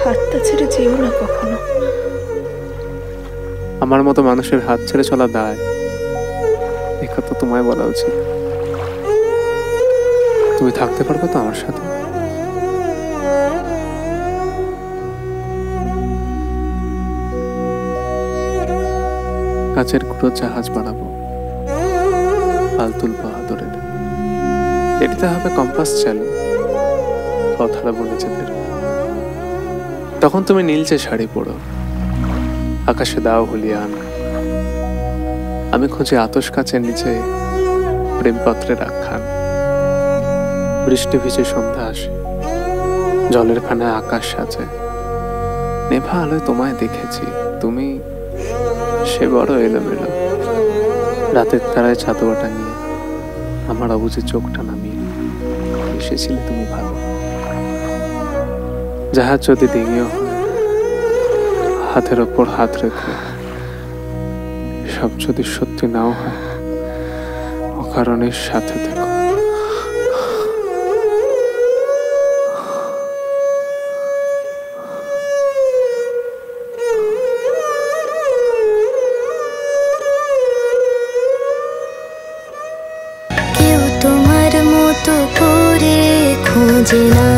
হাতটা ছেড়ে যেও না কখনো। আমার মতো মানুষের হাত ছেড়ে চলা দায়, এ কথা তোমায় বলা উচিত। তুমি থাকতে পারবে তো আমার সাথে? কাচের গুঁড়ো জাহাজ বানাবো, পাল তুলবো আদরের। এটিতে হবে কম্পাস চালু, পথ হারাবো নিজেদের। তখন তুমি নীলচে শাড়ি পরো, আকাশে দাও হুলিয়ান। আমি খুঁজি আতশ কাচের নিচে প্রেমপত্রের আখ্যান। বৃষ্টি ভিজে সন্ধ্যা আসে, জলের খানায় আকাশ সাজে। নেভা আলোয় তোমায় দেখেছি, তুমি সে বড় এলোমেলো। রাতের তারায় চাদরটা নিয়ে আমার অবুঝে চোখটা নামিয়ে এসেছিলে তুমি ভালো। জাহাজ যদি ডিঙিও হয়, হাতের ওপর হাত রেখো। সব যদি সত্যি নাও হয়, অকারণের সাথে থেকো। কেউ তোমার মতো করে খোঁজে না।